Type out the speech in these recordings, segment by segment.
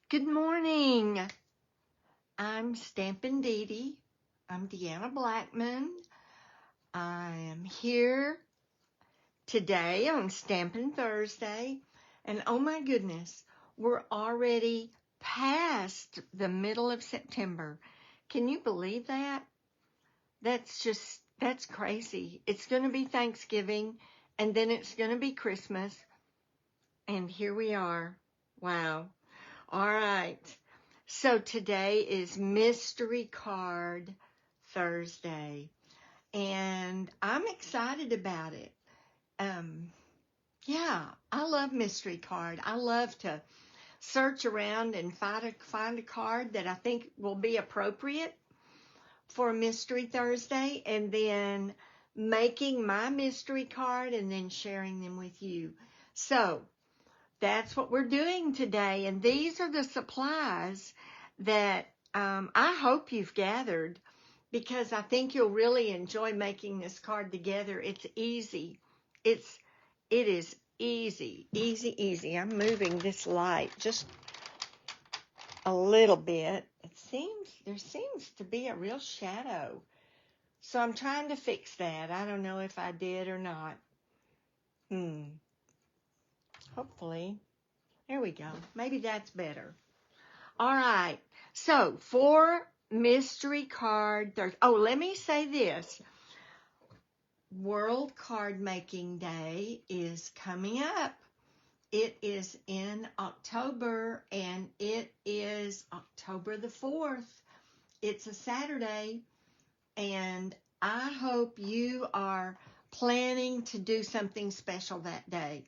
Good morning. I'm Stampin' Dee Dee. I'm Deanna Blackman. I am here today on Stampin' Thursday. And oh my goodness, we're already past the middle of September. Can you believe that? That's crazy. It's going to be Thanksgiving and then it's going to be Christmas. And here we are. Wow. All right. So today is Mystery Card Thursday, and I'm excited about it. Yeah, I love Mystery Card. I love to search around and find a card that I think will be appropriate for Mystery Thursday, and then making my mystery card and then sharing them with you. So that's what we're doing today, and these are the supplies that I hope you've gathered, because I think you'll really enjoy making this card together. It's easy. It is easy. I'm moving this light just a little bit. There seems to be a real shadow, so I'm trying to fix that. I don't know if I did or not. Hopefully. There we go. Maybe that's better. All right. So for mystery card Thursday. Oh, let me say this. World Card Making Day is coming up. It is in October, and it is October the 4th. It's a Saturday, and I hope you are planning to do something special that day.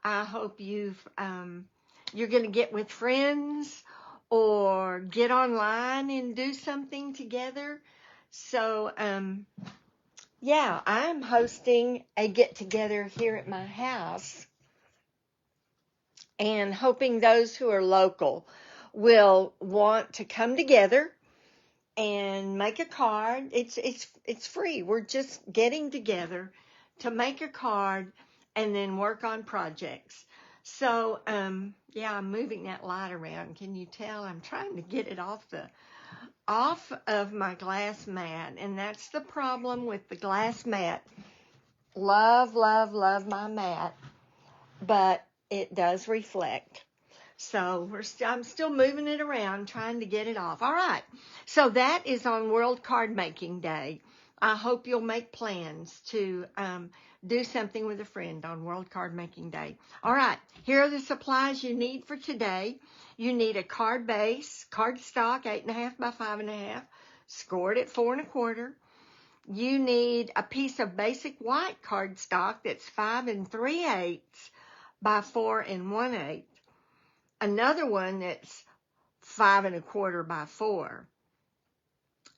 I hope you're going to get with friends or get online and do something together. So, yeah, I'm hosting a get-together here at my house, and hoping those who are local will want to come together and make a card. It's free. We're just getting together to make a card and then work on projects. So, yeah, I'm moving that light around. Can you tell? I'm trying to get it off of my glass mat, and that's the problem with the glass mat. Love my mat, but it does reflect. So I'm still moving it around, trying to get it off. All right. So that is on World Card Making Day. I hope you'll make plans to do something with a friend on World Card Making Day. All right. Here are the supplies you need for today. You need a card base, cardstock, 8.5 by 5.5, scored at 4 1/4. You need a piece of basic white cardstock that's 5 3/8 by 4 1/8. Another one that's 5 1/4 by 4,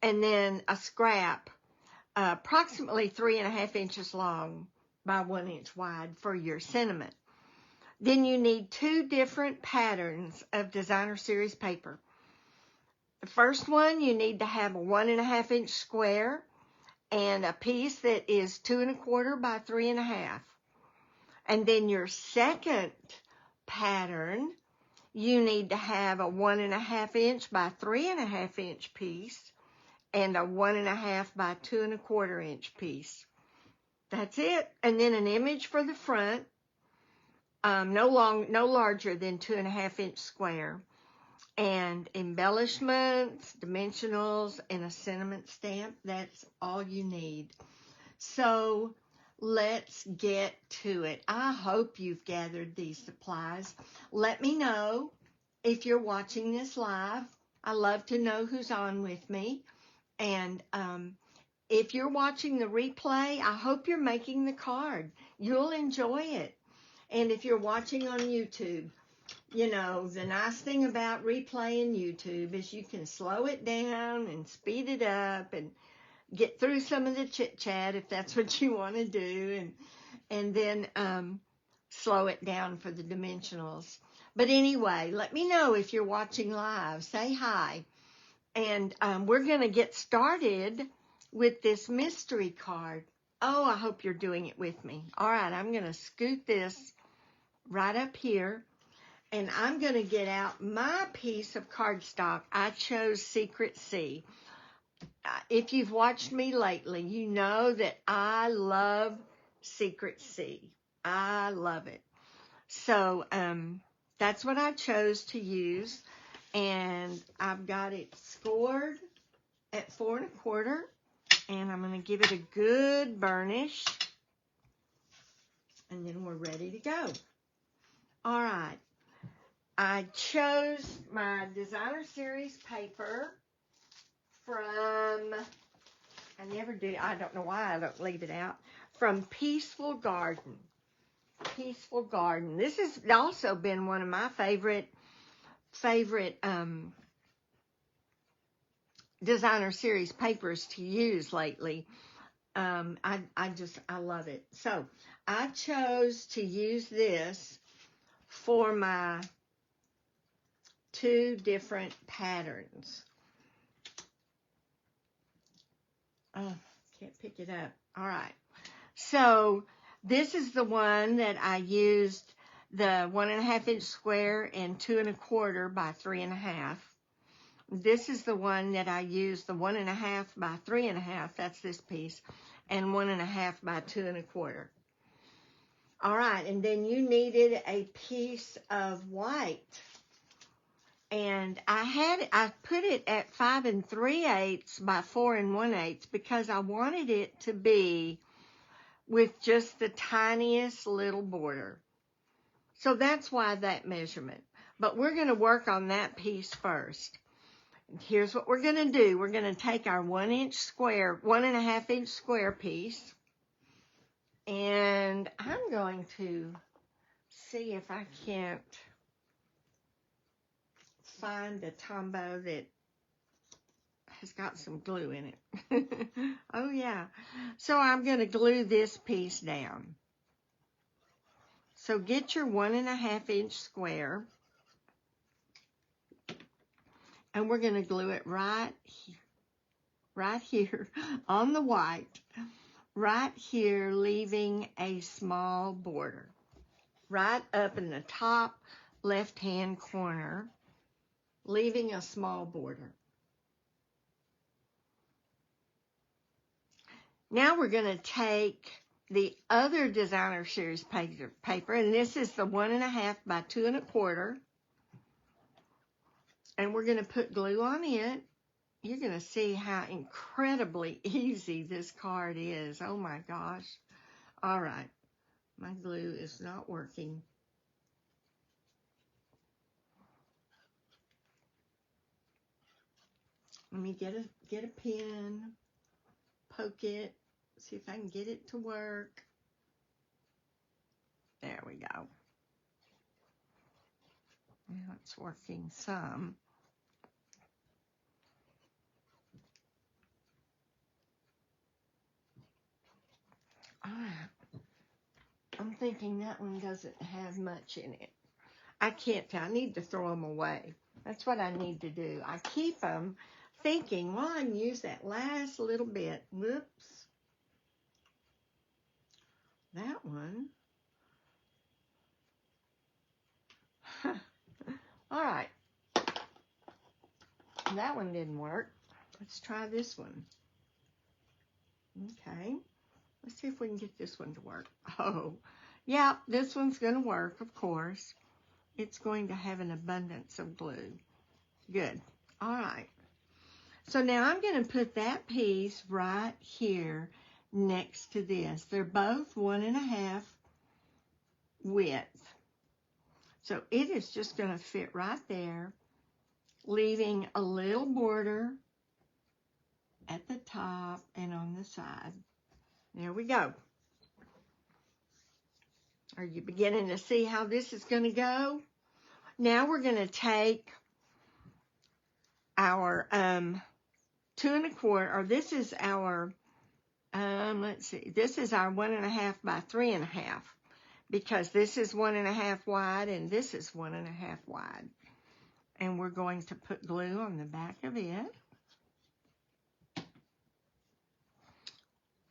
and then a scrap approximately 3.5 inches long by 1 inch wide for your sentiment. Then you need 2 different patterns of designer series paper. The first one, you need to have a 1.5 inch square and a piece that is 2 1/4 by 3.5. And then your second pattern, you need to have a 1.5 inch by 3.5 inch piece and a 1.5 by 2 1/4 inch piece. That's it. And then an image for the front, no larger than 2.5 inch square, and embellishments, dimensionals, and a sentiment stamp. That's all you need. So let's get to it. I hope you've gathered these supplies. Let me know if you're watching this live. I love to know who's on with me. And if you're watching the replay, I hope you're making the card. You'll enjoy it. And if you're watching on YouTube, you know, the nice thing about replaying YouTube is you can slow it down and speed it up and get through some of the chit chat if that's what you want to do, and then slow it down for the dimensionals. But anyway, let me know if you're watching live. Say hi. And we're going to get started with this mystery card. Oh, I hope you're doing it with me. All right, I'm going to scoot this right up here. And I'm going to get out my piece of cardstock. I chose Secret Sea. If you've watched me lately, you know that I love Secret Sea. I love it. So that's what I chose to use. And I've got it scored at 4 1/4. And I'm going to give it a good burnish. And then we're ready to go. All right. I chose my Designer Series paper from, I don't know why I don't leave it out, from Peaceful Garden. Peaceful Garden. This has also been one of my favorite Designer Series papers to use lately. I love it. So I chose to use this for my 2 different patterns. Oh, can't pick it up. All right. So this is the one that I used, the 1.5 inch square and 2 1/4 by 3 1/2. This is the one that I used, the 1.5 by 3 1/2. That's this piece, and 1.5 by 2 1/4. All right, and then you needed a piece of white. And I put it at 5 3/8 by 4 1/8 because I wanted it to be with just the tiniest little border. So that's why that measurement. But we're going to work on that piece first. And here's what we're going to do. We're going to take our 1 inch square, 1.5 inch square piece. And I'm going to see if I can't find a Tombow that has got some glue in it. Oh yeah. So I'm going to glue this piece down. So get your 1.5 inch square, and we're going to glue it right here on the white, right here, leaving a small border right up in the top left hand corner, leaving a small border. Now we're going to take the other Designer Series paper, and this is the 1.5 by 2 1/4, and we're going to put glue on it. You're going to see how incredibly easy this card is. Oh my gosh. All right. My glue is not working. Let me get a pen, poke it, see if I can get it to work. There we go. Now it's working some. All right. I'm thinking that one doesn't have much in it. I can't tell. I need to throw them away. That's what I need to do. I keep them thinking, well, I can use that last little bit. Whoops. That one. All right. That one didn't work. Let's try this one. Okay. Let's see if we can get this one to work. Oh, yeah, this one's going to work, of course. It's going to have an abundance of glue. Good. All right. So now I'm going to put that piece right here next to this. They're both 1.5 width. So it is just going to fit right there, leaving a little border at the top and on the side. There we go. Are you beginning to see how this is going to go? Now we're going to take our 2 1/4, or this is our, let's see, this is our 1.5 by 3 1/2, because this is 1.5 wide and this is 1.5 wide. And we're going to put glue on the back of it.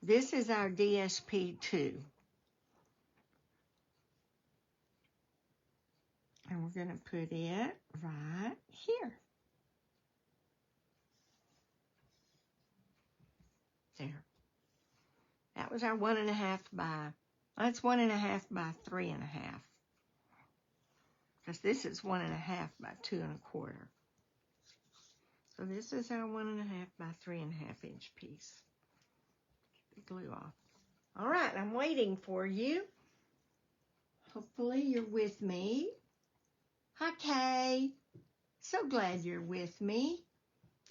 This is our DSP 2. And And we're going to put it right here. There. That was our 1.5 by, that's 1.5 by 3.5. Because this is 1.5 by 2.25. So this is our 1.5 by 3.5 inch piece. Get the glue off. All right, I'm waiting for you. Hopefully you're with me. Hi, Kay. So glad you're with me.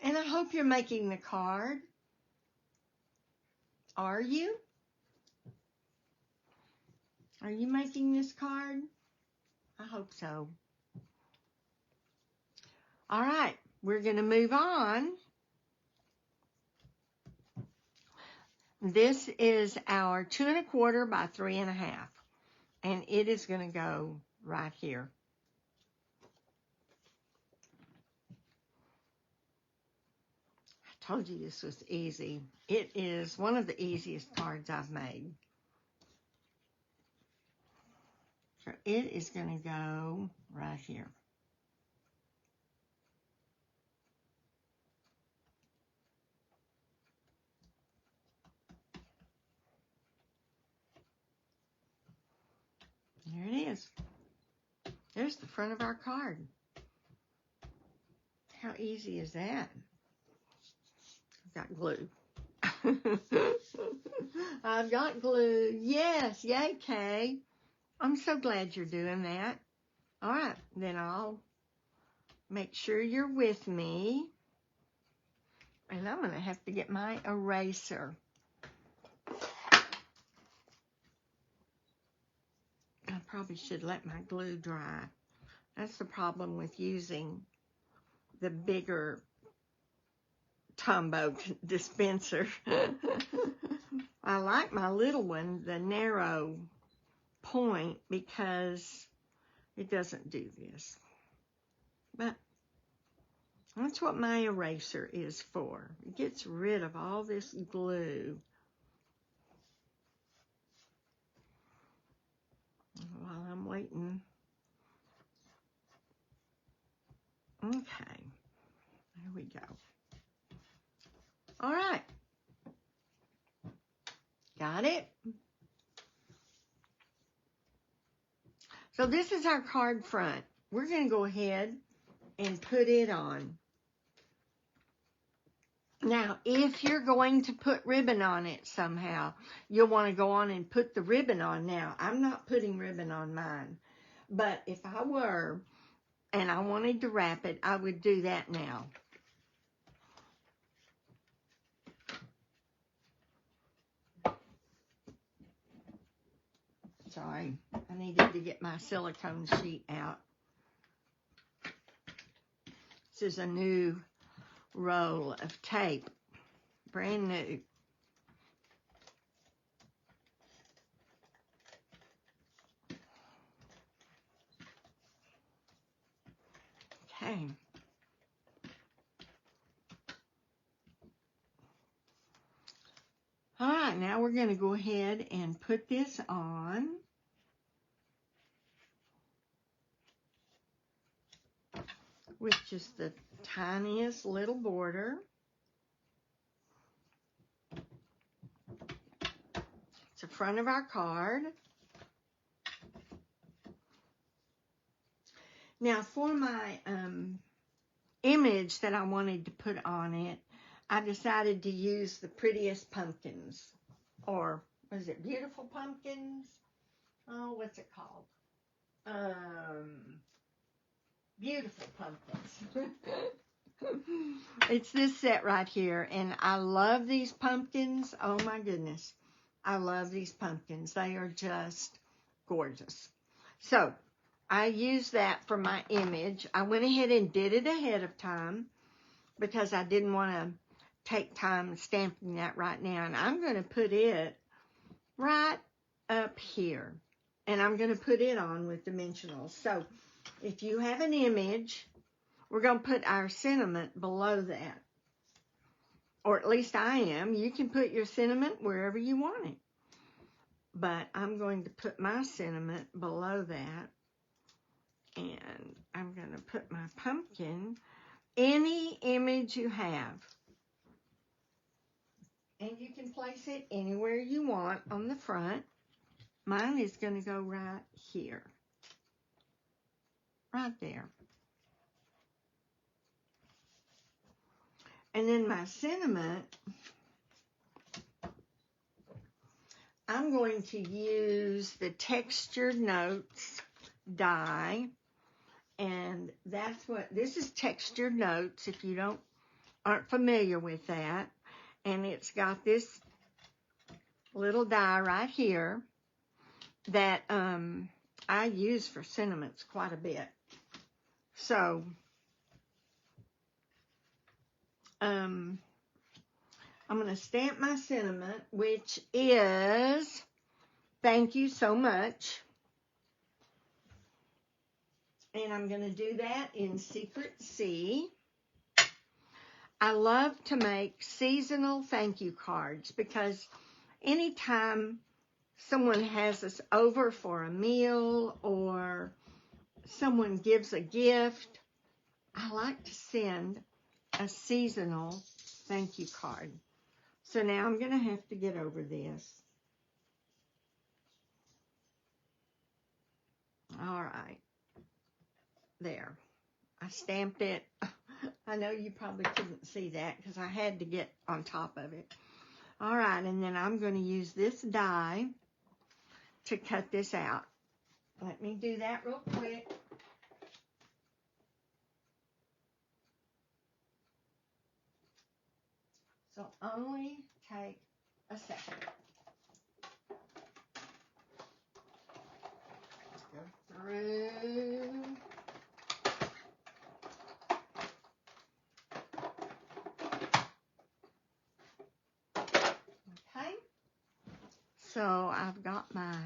And I hope you're making the card. Are you? Are you making this card? I hope so. All right, we're going to move on. This is our 2.25 by 3.5. And it is going to go right here. I told you this was easy. It is one of the easiest cards I've made. So it is going to go right here. There it is. There's the front of our card. How easy is that? I've got glue. I've got glue. Yes, yay, Kay. I'm so glad you're doing that. All right, then I'll make sure you're with me. And I'm going to have to get my eraser. I probably should let my glue dry. That's the problem with using the bigger Tombow dispenser. I like my little one, the narrow point, because it doesn't do this. But that's what my eraser is for. It gets rid of all this glue. While I'm waiting. Okay, there we go. All right, got it? So this is our card front. We're going to go ahead and put it on. Now, if you're going to put ribbon on it somehow, you'll want to go on and put the ribbon on now. I'm not putting ribbon on mine, but if I were and I wanted to wrap it, I would do that now. Sorry, I needed to get my silicone sheet out. This is a new roll of tape, brand new. Okay. All right, now we're going to go ahead and put this on. With just the tiniest little border. It's the front of our card. Now for my image that I wanted to put on it, I decided to use the prettiest pumpkins. Or was it beautiful pumpkins? Oh, what's it called? Beautiful pumpkins. It's this set right here, and I love these pumpkins. Oh my goodness, I love these pumpkins. They are just gorgeous. So I used that for my image. I went ahead and did it ahead of time because I didn't want to take time stamping that right now. And I'm going to put it right up here, and I'm going to put it on with dimensionals. So if you have an image, we're going to put our sentiment below that. Or at least I am. You can put your sentiment wherever you want it. But I'm going to put my sentiment below that. And I'm going to put my pumpkin, any image you have. And you can place it anywhere you want on the front. Mine is going to go right here. Right there. And then my sentiment, I'm going to use the Textured Notes die. And that's what, this is Textured Notes if you aren't familiar with that. And it's got this little die right here that I use for sentiments quite a bit. So, I'm going to stamp my sentiment, which is, thank you so much. And I'm going to do that in Secret C. I love to make seasonal thank you cards because anytime someone has us over for a meal or someone gives a gift, I like to send a seasonal thank you card. So now I'm going to have to get over this. All right. There. I stamped it. I know you probably couldn't see that because I had to get on top of it. All right, and then I'm going to use this die to cut this out. Let me do that real quick. So only take a second. Go through. Okay. So I've got my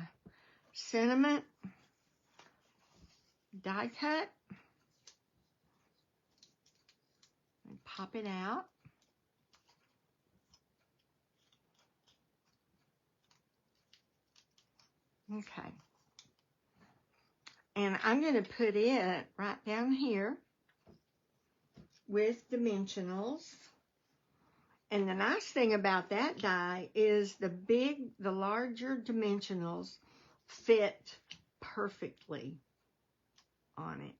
sentiment die cut. And pop it out. Okay. And I'm going to put it right down here with dimensionals. And the nice thing about that die is the larger dimensionals fit perfectly on it.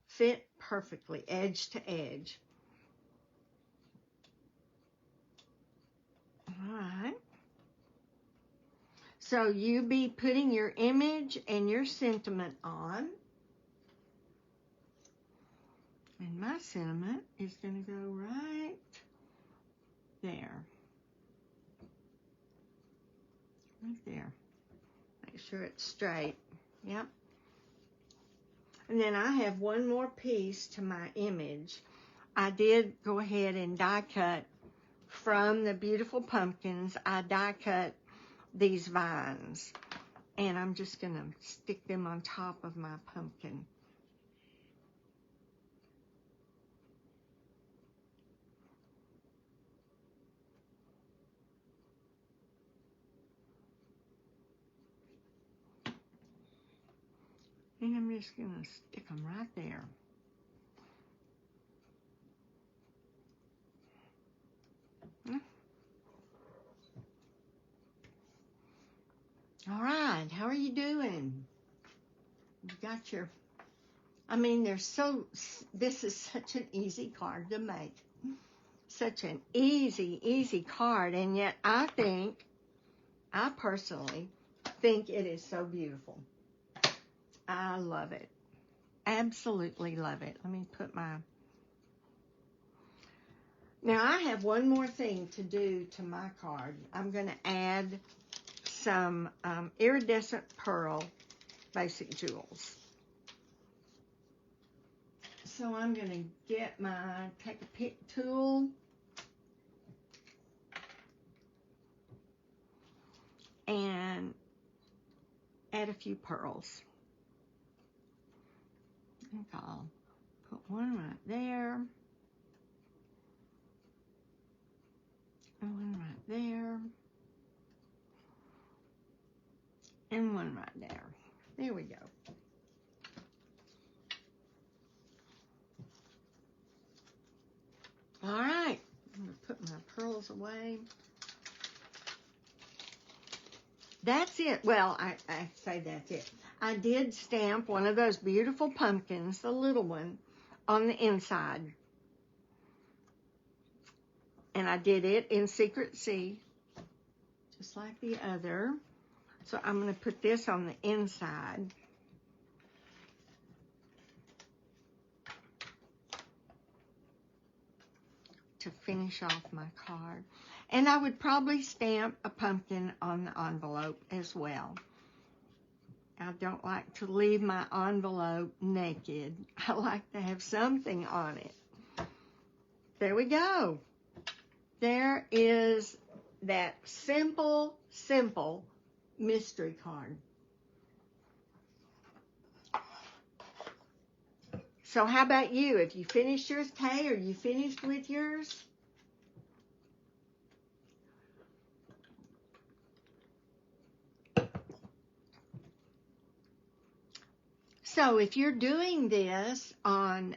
Fit perfectly, edge to edge. All right. So you be putting your image and your sentiment on. And my sentiment is going to go right there. Right there. Make sure it's straight. Yep. And then I have one more piece to my image. I did go ahead and die cut from the beautiful pumpkins. I die cut these vines. And I'm just going to stick them on top of my pumpkin. And I'm just going to stick them right there. All right, how are you doing? You got your, I mean, this is such an easy card to make. Such an easy card. And yet I personally think it is so beautiful. I love it. Absolutely love it. Let me put my... Now, I have one more thing to do to my card. I'm going to add some iridescent pearl basic jewels. So I'm going to take a pick tool. And add a few pearls. I think I'll put one right there. And one right there. And one right there. There we go. All right, I'm going to put my pearls away. That's it. Well, I say that's it. I did stamp one of those beautiful pumpkins, the little one, on the inside. And I did it in Secret C, just like the other. So I'm going to put this on the inside. To finish off my card. And I would probably stamp a pumpkin on the envelope as well. I don't like to leave my envelope naked. I like to have something on it. There we go. There is that simple, simple mystery card. So how about you? Have you finished yours, Kay? Are you finished with yours? So if you're doing this on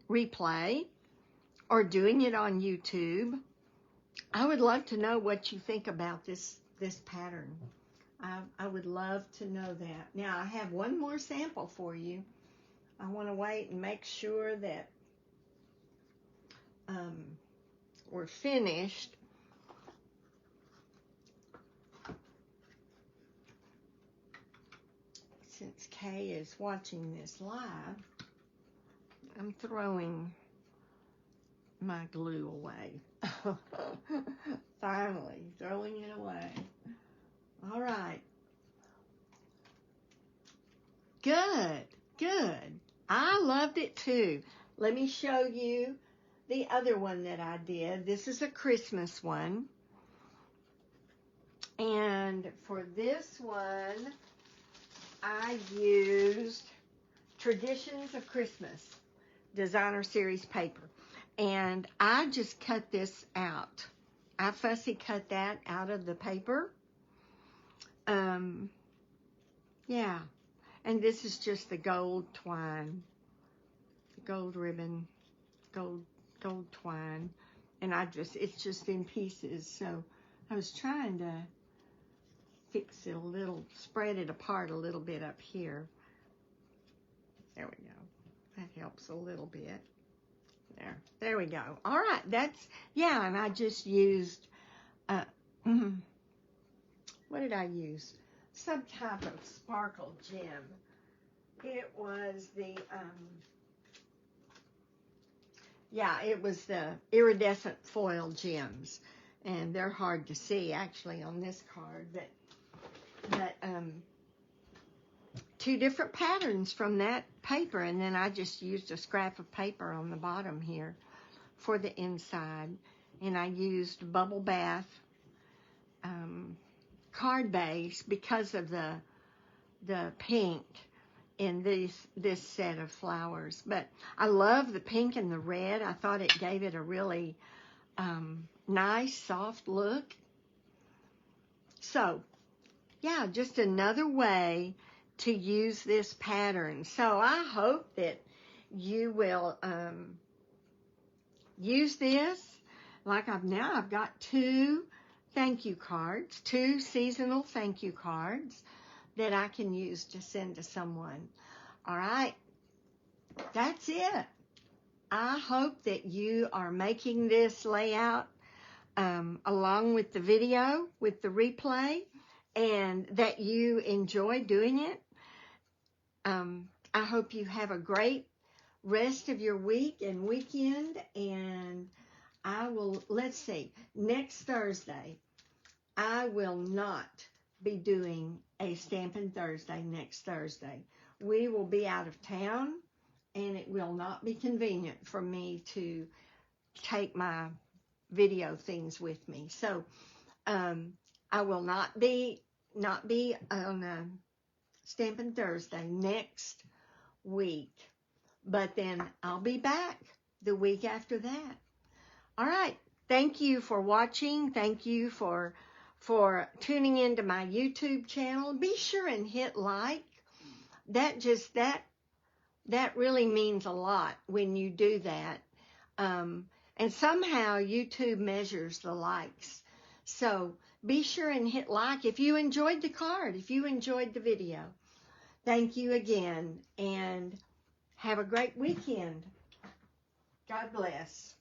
replay or doing it on YouTube, I would love to know what you think about this pattern. I would love to know that. Now, I have one more sample for you. I want to wait and make sure that we're finished. Since Kay is watching this live, I'm throwing my glue away. Finally, throwing it away. All right. Good, good. I loved it too. Let me show you the other one that I did. This is a Christmas one. And for this one, I used Traditions of Christmas Designer Series paper. And I just cut this out. I fussy cut that out of the paper. Yeah. And this is just the gold twine, gold ribbon, gold twine. And it's just in pieces. So I was trying to fix it a little, spread it apart a little bit up here. There we go. That helps a little bit. There we go. All right, yeah, and I just used, what did I use? Some type of sparkle gem. It was it was the iridescent foil gems, and they're hard to see actually on this card, but two different patterns from that paper, and then I just used a scrap of paper on the bottom here for the inside, and I used Bubble Bath card base because of the pink in this set of flowers. But I love the pink and the red. I thought it gave it a really nice soft look. So yeah, just another way to use this pattern. So I hope that you will use this. Like I've got two thank you cards, two seasonal thank you cards that I can use to send to someone. All right, that's it. I hope that you are making this layout along with the video, with the replay, and that you enjoy doing it. I hope you have a great rest of your week and weekend, and let's see, next Thursday, I will not be doing a Stampin' Thursday next Thursday. We will be out of town, and it will not be convenient for me to take my video things with me. So I will not be on Stampin' Thursday next week, but then I'll be back the week after that. All right, thank you for watching. Thank you for tuning into my YouTube channel. Be sure and hit like. That really means a lot when you do that. And somehow YouTube measures the likes. So be sure and hit like if you enjoyed the card, if you enjoyed the video. Thank you again, and have a great weekend. God bless.